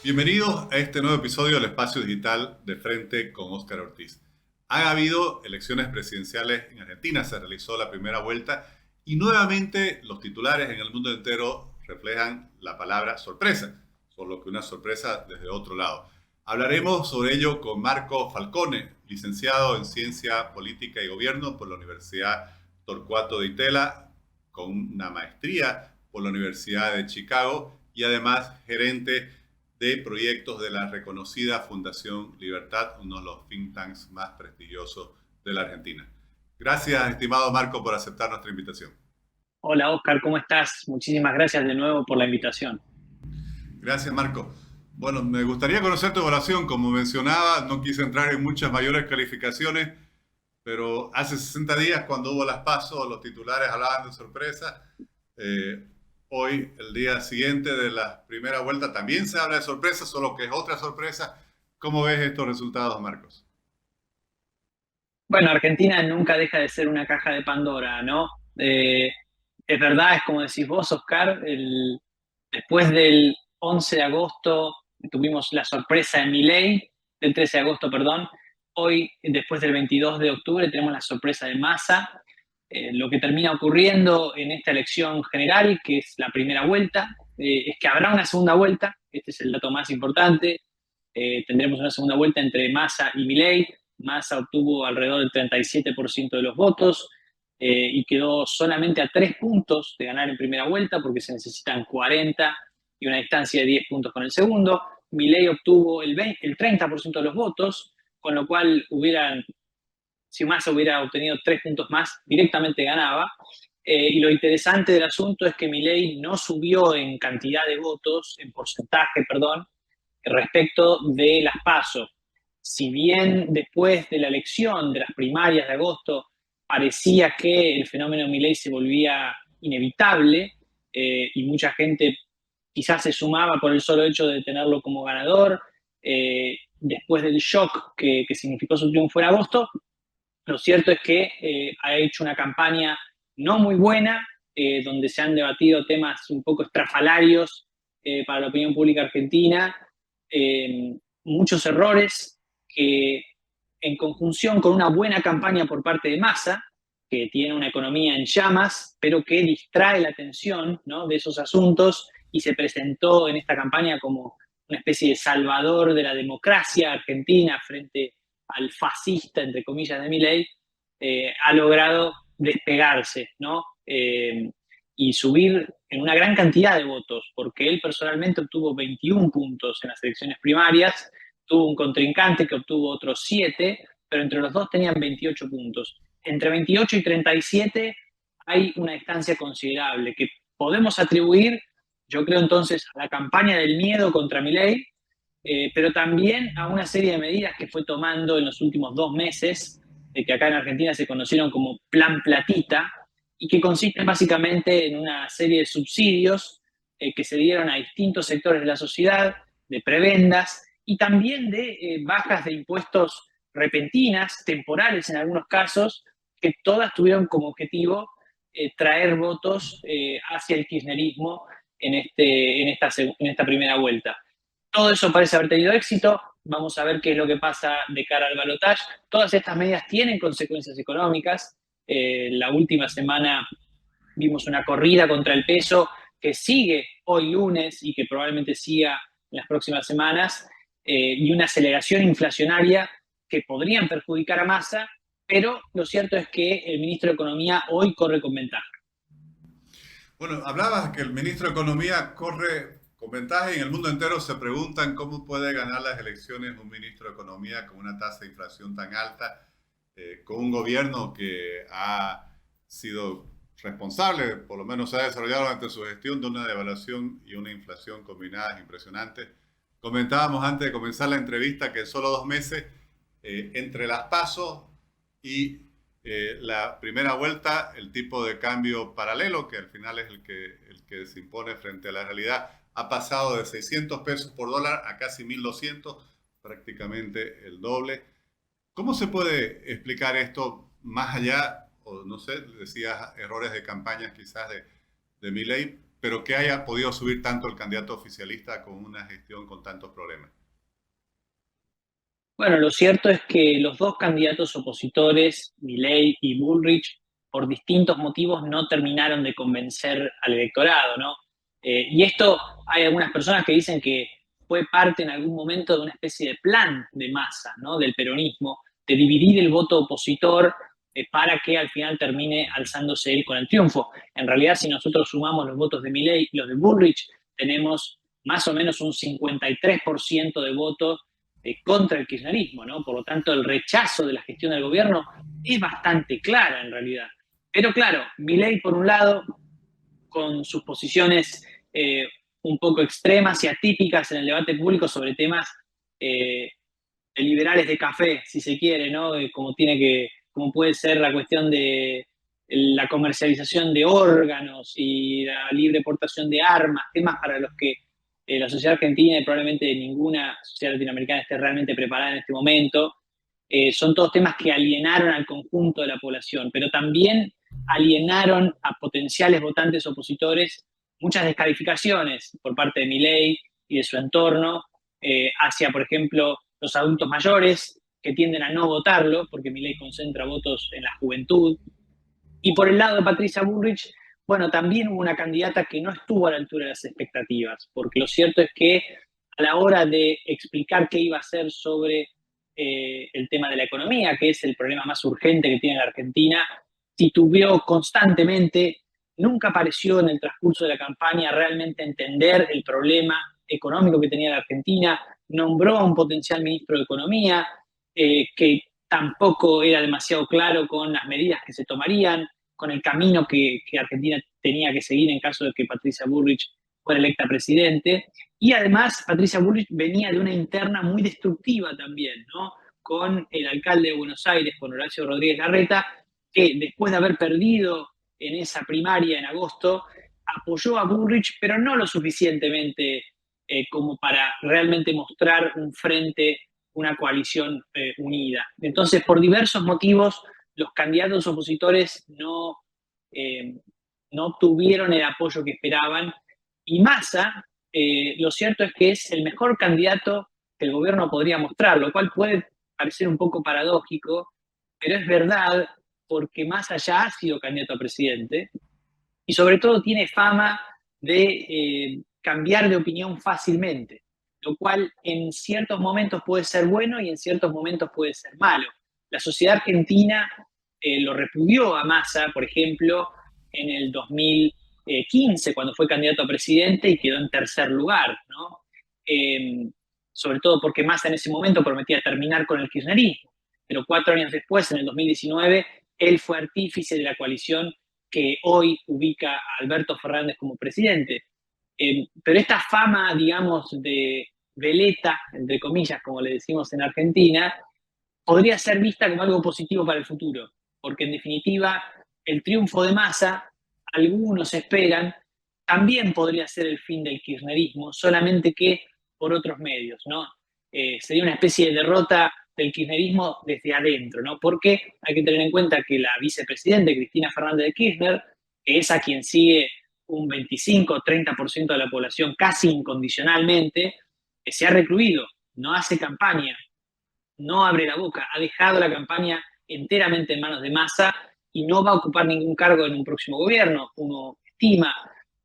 Bienvenidos a este nuevo episodio del Espacio Digital de Frente con Óscar Ortiz. Ha habido elecciones presidenciales en Argentina, se realizó la primera vuelta y nuevamente los titulares en el mundo entero reflejan la palabra sorpresa, solo que una sorpresa desde otro lado. Hablaremos sobre ello con Marco Falcone, licenciado en Ciencia Política y Gobierno por la Universidad Torcuato de Itela, con una maestría por la Universidad de Chicago y además gerente de proyectos de la reconocida Fundación Libertad, uno de los think tanks más prestigiosos de la Argentina. Gracias, estimado Marco, por aceptar nuestra invitación. Hola Oscar, ¿cómo estás? Muchísimas gracias de nuevo por la invitación. Gracias, Marco. Bueno, me gustaría conocer tu evaluación. Como mencionaba, no quise entrar en muchas mayores calificaciones, pero hace 60 días, cuando hubo las PASO, los titulares hablaban de sorpresa. Eh, Hoy, el día siguiente de la primera vuelta, también se habla de sorpresa, solo que es otra sorpresa. ¿Cómo ves estos resultados, Marcos? Bueno, Argentina nunca deja de ser una caja de Pandora, ¿no? Es verdad, es como decís vos, Oscar, después del 11 de agosto tuvimos la sorpresa de Milei, del 13 de agosto, perdón. Hoy, después del 22 de octubre, tenemos la sorpresa de Massa. Lo que termina ocurriendo en esta elección general, que es la primera vuelta, es que habrá una segunda vuelta. Este es el dato más importante. Tendremos una segunda vuelta entre Massa y Milei. Massa obtuvo alrededor del 37% de los votos y quedó solamente a 3 puntos de ganar en primera vuelta porque se necesitan 40 y una distancia de 10 puntos con el segundo. Milei obtuvo el 30% de los votos, con lo cual si Massa hubiera obtenido 3 puntos más, directamente ganaba. Y lo interesante del asunto es que Milei no subió en cantidad de votos, en porcentaje, perdón, respecto de las PASO. Si bien después de la elección, de las primarias de agosto, parecía que el fenómeno Milei se volvía inevitable y mucha gente quizás se sumaba por el solo hecho de tenerlo como ganador, después del shock que significó su triunfo en agosto, lo cierto es que ha hecho una campaña no muy buena, donde se han debatido temas un poco estrafalarios para la opinión pública argentina, muchos errores que en conjunción con una buena campaña por parte de Massa, que tiene una economía en llamas, pero que distrae la atención, ¿no?, de esos asuntos y se presentó en esta campaña como una especie de salvador de la democracia argentina frente al fascista, entre comillas, de Milei, ha logrado despegarse, ¿no? Y subir en una gran cantidad de votos, porque él personalmente obtuvo 21 puntos en las elecciones primarias, tuvo un contrincante que obtuvo otros 7, pero entre los dos tenían 28 puntos. Entre 28 y 37 hay una distancia considerable que podemos atribuir, yo creo entonces, a la campaña del miedo contra Milei, pero también a una serie de medidas que fue tomando en los últimos 2 meses, que acá en Argentina se conocieron como Plan Platita, y que consisten básicamente en una serie de subsidios que se dieron a distintos sectores de la sociedad, de prebendas y también de bajas de impuestos repentinas, temporales en algunos casos, que todas tuvieron como objetivo traer votos hacia el kirchnerismo en esta primera vuelta. Todo eso parece haber tenido éxito. Vamos a ver qué es lo que pasa de cara al balotaje. Todas estas medidas tienen consecuencias económicas. La última semana vimos una corrida contra el peso que sigue hoy lunes y que probablemente siga en las próximas semanas, y una aceleración inflacionaria que podrían perjudicar a Massa, pero lo cierto es que el ministro de Economía hoy corre con ventaja. Bueno, hablabas que el ministro de Economía corre con ventaja y en el mundo entero se preguntan cómo puede ganar las elecciones un ministro de Economía con una tasa de inflación tan alta, con un gobierno que ha sido responsable, por lo menos se ha desarrollado durante su gestión, de una devaluación y una inflación combinadas impresionantes. Comentábamos antes de comenzar la entrevista que en solo 2 meses, entre las pasos y la primera vuelta, el tipo de cambio paralelo, que al final es el que se impone frente a la realidad, ha pasado de 600 pesos por dólar a casi 1.200, prácticamente el doble. ¿Cómo se puede explicar esto más allá, o no sé, decías errores de campañas quizás de Milei, pero que haya podido subir tanto el candidato oficialista con una gestión con tantos problemas. Bueno, lo cierto es que los dos candidatos opositores, Milei y Bullrich, por distintos motivos no terminaron de convencer al electorado, ¿no? Y esto, hay algunas personas que dicen que fue parte en algún momento de una especie de plan de masa, ¿no? Del peronismo, de dividir el voto opositor para que al final termine alzándose él con el triunfo. En realidad, si nosotros sumamos los votos de Milei y los de Bullrich, tenemos más o menos un 53% de votos contra el kirchnerismo, ¿no? Por lo tanto, el rechazo de la gestión del gobierno es bastante clara en realidad. Pero claro, Milei por un lado, con sus posiciones un poco extremas y atípicas en el debate público sobre temas de liberales de café, si se quiere, ¿no? Como puede ser la cuestión de la comercialización de órganos y la libre portación de armas, temas para los que la sociedad argentina y probablemente ninguna sociedad latinoamericana esté realmente preparada en este momento. Son todos temas que alienaron al conjunto de la población, pero también alienaron a potenciales votantes opositores muchas descalificaciones por parte de Milei y de su entorno hacia, por ejemplo, los adultos mayores que tienden a no votarlo, porque Milei concentra votos en la juventud. Y por el lado de Patricia Bullrich, bueno, también hubo una candidata que no estuvo a la altura de las expectativas, porque lo cierto es que a la hora de explicar qué iba a hacer sobre el tema de la economía, que es el problema más urgente que tiene la Argentina, titubeó constantemente, nunca pareció en el transcurso de la campaña realmente entender el problema económico que tenía la Argentina, nombró a un potencial ministro de Economía, que tampoco era demasiado claro con las medidas que se tomarían, con el camino que Argentina tenía que seguir en caso de que Patricia Bullrich fuera electa presidente. Y además, Patricia Bullrich venía de una interna muy destructiva también, ¿no? Con el alcalde de Buenos Aires, con Horacio Rodríguez Larreta, que después de haber perdido en esa primaria en agosto, apoyó a Bullrich, pero no lo suficientemente como para realmente mostrar un frente, una coalición unida. Entonces, por diversos motivos, los candidatos opositores no obtuvieron el apoyo que esperaban. Y Massa, lo cierto es que es el mejor candidato que el gobierno podría mostrar, lo cual puede parecer un poco paradójico, pero es verdad porque Massa ya ha sido candidato a presidente y sobre todo tiene fama de cambiar de opinión fácilmente, lo cual en ciertos momentos puede ser bueno y en ciertos momentos puede ser malo. La sociedad argentina lo repudió a Massa, por ejemplo, en el 2015, cuando fue candidato a presidente y quedó en tercer lugar, ¿no? Sobre todo porque Massa en ese momento prometía terminar con el kirchnerismo, pero 4 años después, en el 2019, él fue artífice de la coalición que hoy ubica a Alberto Fernández como presidente. Pero esta fama, digamos, de veleta, entre comillas, como le decimos en Argentina, podría ser vista como algo positivo para el futuro, porque en definitiva el triunfo de Massa, algunos esperan, también podría ser el fin del kirchnerismo, solamente que por otros medios, ¿no? Sería una especie de derrota del kirchnerismo desde adentro, ¿no? Porque hay que tener en cuenta que la vicepresidenta Cristina Fernández de Kirchner, que es a quien sigue un 25-30% de la población casi incondicionalmente, se ha recluido, no hace campaña, no abre la boca, ha dejado la campaña enteramente en manos de Massa y no va a ocupar ningún cargo en un próximo gobierno, uno estima,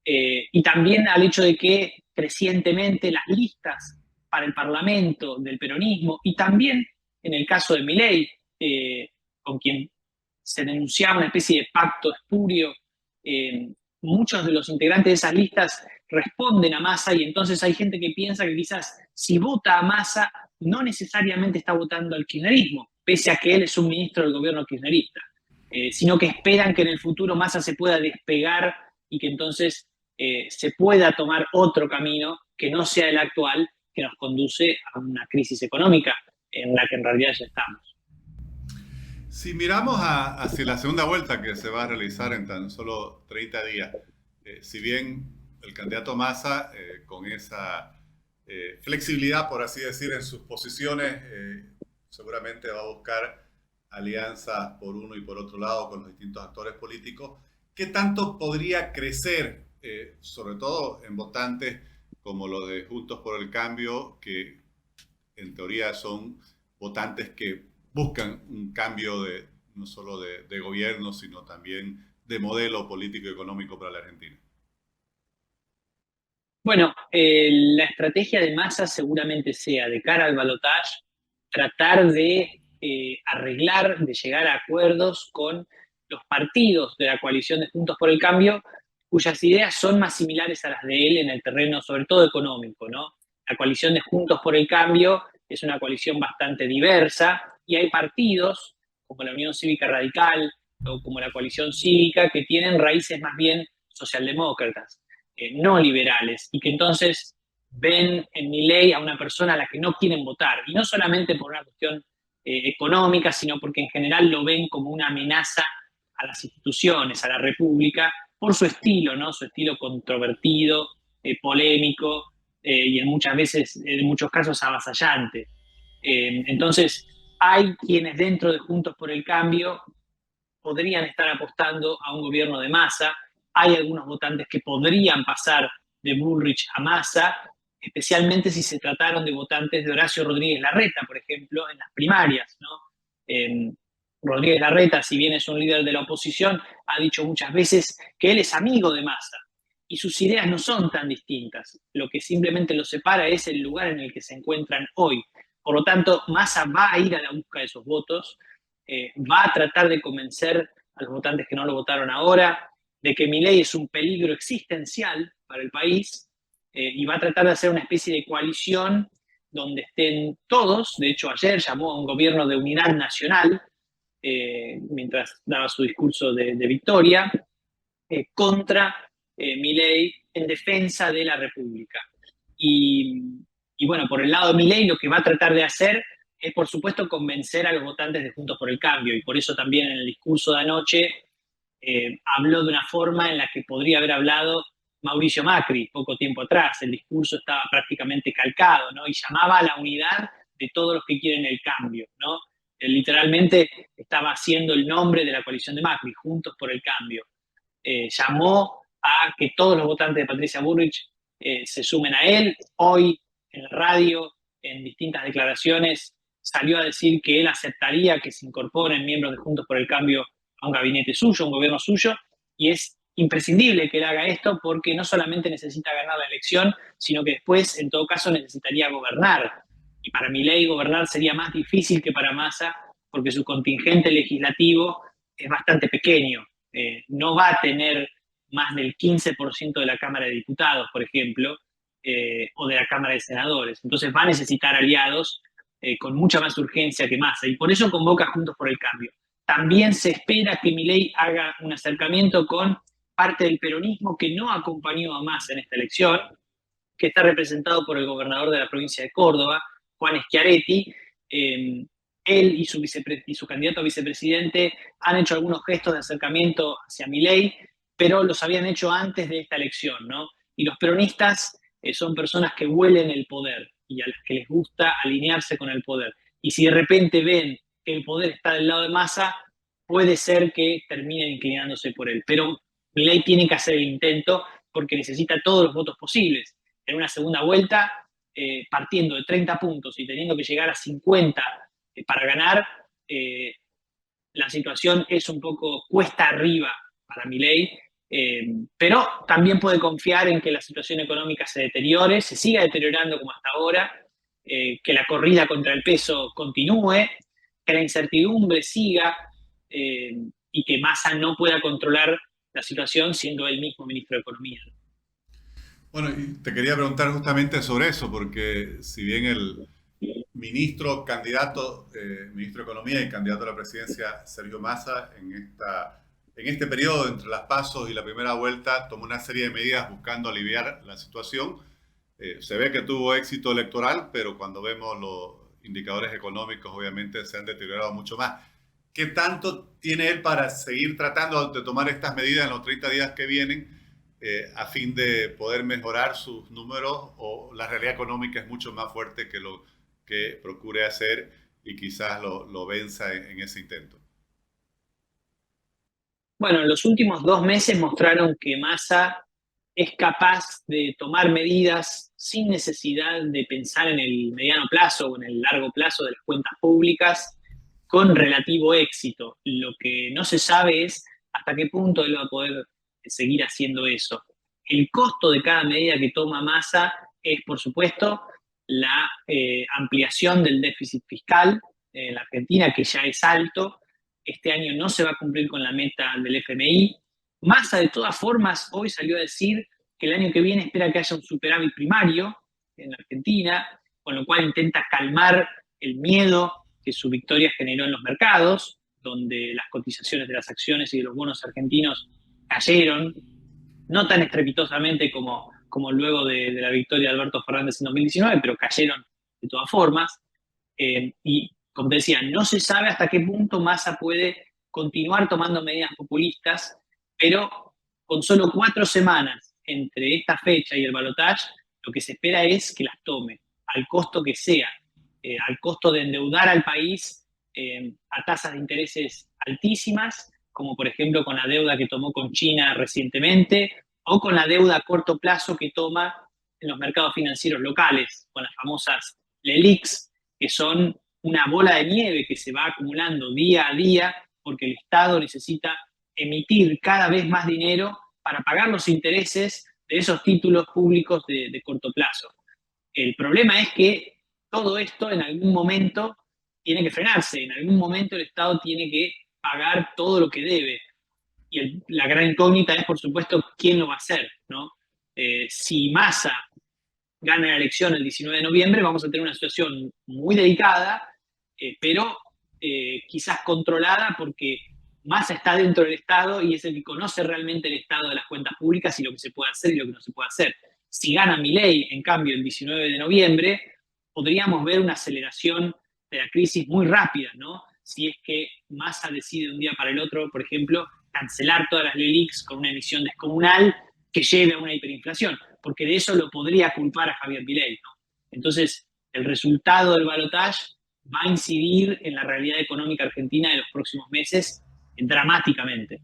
y también al hecho de que crecientemente las listas para el Parlamento del peronismo y también en el caso de Milei, con quien se denunciaba una especie de pacto espurio, muchos de los integrantes de esas listas responden a Massa y entonces hay gente que piensa que quizás si vota a Massa no necesariamente está votando al kirchnerismo, pese a que él es un ministro del gobierno kirchnerista, sino que esperan que en el futuro Massa se pueda despegar y que entonces se pueda tomar otro camino que no sea el actual, que nos conduce a una crisis económica en la que en realidad ya estamos. Si miramos hacia la segunda vuelta que se va a realizar en tan solo 30 días, si bien el candidato Massa, con esa flexibilidad, por así decir, en sus posiciones, seguramente va a buscar alianzas por uno y por otro lado con los distintos actores políticos, ¿qué tanto podría crecer sobre todo en votantes como los de Juntos por el Cambio, que en teoría son votantes que buscan un cambio no solo de gobierno, sino también de modelo político y económico para la Argentina? Bueno, la estrategia de Massa seguramente sea de cara al balotaje, tratar de arreglar, de llegar a acuerdos con los partidos de la coalición de Juntos por el Cambio, cuyas ideas son más similares a las de él en el terreno, sobre todo económico, ¿no? La coalición de Juntos por el Cambio es una coalición bastante diversa y hay partidos como la Unión Cívica Radical o como la Coalición Cívica que tienen raíces más bien socialdemócratas, no liberales, y que entonces ven en Milei a una persona a la que no quieren votar, y no solamente por una cuestión económica, sino porque en general lo ven como una amenaza a las instituciones, a la República, por su estilo, ¿no? Su estilo controvertido, polémico, y en muchos casos avasallante. Entonces, hay quienes dentro de Juntos por el Cambio podrían estar apostando a un gobierno de Massa. Hay algunos votantes que podrían pasar de Bullrich a Massa, especialmente si se trataron de votantes de Horacio Rodríguez Larreta, por ejemplo, en las primarias, ¿no? Eh, Rodríguez Larreta, si bien es un líder de la oposición, ha dicho muchas veces que él es amigo de Massa y sus ideas no son tan distintas. Lo que simplemente los separa es el lugar en el que se encuentran hoy. Por lo tanto, Massa va a ir a la busca de esos votos, va a tratar de convencer a los votantes que no lo votaron ahora de que Milei es un peligro existencial para el país, y va a tratar de hacer una especie de coalición donde estén todos. De hecho, ayer llamó a un gobierno de unidad nacional mientras daba su discurso de victoria contra Milei en defensa de la República. Y, y bueno, por el lado de Milei lo que va a tratar de hacer es, por supuesto, convencer a los votantes de Juntos por el Cambio, y por eso también en el discurso de anoche habló de una forma en la que podría haber hablado Mauricio Macri poco tiempo atrás. El discurso estaba prácticamente calcado, ¿no? Y llamaba a la unidad de todos los que quieren el cambio, ¿no? Literalmente estaba haciendo el nombre de la coalición de Macri, Juntos por el Cambio. Llamó a que todos los votantes de Patricia Bullrich se sumen a él. Hoy en la radio, en distintas declaraciones, salió a decir que él aceptaría que se incorporen miembros de Juntos por el Cambio a un gabinete suyo, a un gobierno suyo, y es imprescindible que él haga esto porque no solamente necesita ganar la elección, sino que después, en todo caso, necesitaría gobernar. Y para Milei gobernar sería más difícil que para Massa porque su contingente legislativo es bastante pequeño. No va a tener más del 15% de la Cámara de Diputados, por ejemplo, o de la Cámara de Senadores. Entonces va a necesitar aliados con mucha más urgencia que Massa, y por eso convoca Juntos por el Cambio. También se espera que Milei haga un acercamiento con parte del peronismo que no acompañó a Massa en esta elección, que está representado por el gobernador de la provincia de Córdoba, Juan Schiaretti. Él y su candidato a vicepresidente han hecho algunos gestos de acercamiento hacia Milei, pero los habían hecho antes de esta elección, ¿no? Y los peronistas son personas que huelen el poder y a las que les gusta alinearse con el poder. Y si de repente ven que el poder está del lado de Massa, puede ser que terminen inclinándose por él. Pero Milei tiene que hacer el intento porque necesita todos los votos posibles. En una segunda vuelta, partiendo de 30 puntos y teniendo que llegar a 50 para ganar, la situación es un poco cuesta arriba para Milei, pero también puede confiar en que la situación económica se deteriore, se siga deteriorando como hasta ahora, que la corrida contra el peso continúe, que la incertidumbre siga, y que Massa no pueda controlar la situación siendo él mismo ministro de Economía. Bueno, y te quería preguntar justamente sobre eso, porque si bien el ministro de Economía y candidato a la presidencia, Sergio Massa, en este periodo entre las pasos y la primera vuelta, tomó una serie de medidas buscando aliviar la situación. Se ve que tuvo éxito electoral, pero cuando vemos los indicadores económicos, obviamente se han deteriorado mucho más. ¿Qué tanto tiene él para seguir tratando de tomar estas medidas en los 30 días que vienen a fin de poder mejorar sus números, o la realidad económica es mucho más fuerte que lo que procure hacer y quizás lo venza en ese intento? Bueno, los últimos 2 meses mostraron que Massa es capaz de tomar medidas sin necesidad de pensar en el mediano plazo o en el largo plazo de las cuentas públicas con relativo éxito. Lo que no se sabe es hasta qué punto él va a poder seguir haciendo eso. El costo de cada medida que toma Massa es, por supuesto, la ampliación del déficit fiscal en la Argentina, que ya es alto. Este año no se va a cumplir con la meta del FMI. Massa, de todas formas, hoy salió a decir que el año que viene espera que haya un superávit primario en Argentina, con lo cual intenta calmar el miedo que su victoria generó en los mercados, donde las cotizaciones de las acciones y de los bonos argentinos cayeron, no tan estrepitosamente como luego de la victoria de Alberto Fernández en 2019, pero cayeron de todas formas. Y como te decía, no se sabe hasta qué punto Massa puede continuar tomando medidas populistas, pero con solo 4 semanas entre esta fecha y el balotaje, lo que se espera es que las tome, al costo que sea, al costo de endeudar al país a tasas de intereses altísimas, como por ejemplo con la deuda que tomó con China recientemente, o con la deuda a corto plazo que toma en los mercados financieros locales, con las famosas LELIQs, que son una bola de nieve que se va acumulando día a día porque el Estado necesita emitir cada vez más dinero para pagar los intereses de esos títulos públicos de corto plazo. El problema es que todo esto en algún momento tiene que frenarse, en algún momento el Estado tiene que pagar todo lo que debe. Y la gran incógnita es, por supuesto, quién lo va a hacer, ¿no? Si Massa gana la elección el 19 de noviembre, vamos a tener una situación muy delicada, pero quizás controlada porque Massa está dentro del Estado y es el que conoce realmente el estado de las cuentas públicas y lo que se puede hacer y lo que no se puede hacer. Si gana Milei, en cambio, el 19 de noviembre, podríamos ver una aceleración de la crisis muy rápida, ¿no? Si es que Massa decide de un día para el otro, por ejemplo, cancelar todas las LELIQs con una emisión descomunal que lleve a una hiperinflación, porque de eso lo podría culpar a Javier Milei, ¿no? Entonces, el resultado del balotaje va a incidir en la realidad económica argentina de los próximos meses dramáticamente.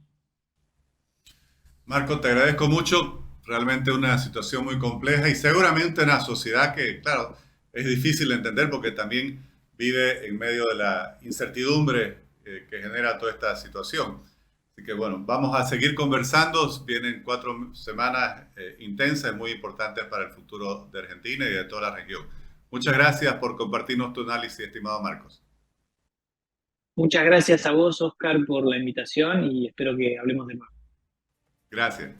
Marco, te agradezco mucho. Realmente una situación muy compleja y seguramente una sociedad que, claro, es difícil de entender porque también vive en medio de la incertidumbre que genera toda esta situación. Así que bueno, vamos a seguir conversando. Vienen 4 semanas intensas y muy importantes para el futuro de Argentina y de toda la región. Muchas gracias por compartirnos tu análisis, estimado Marcos. Muchas gracias a vos, Oscar, por la invitación y espero que hablemos de nuevo. Gracias.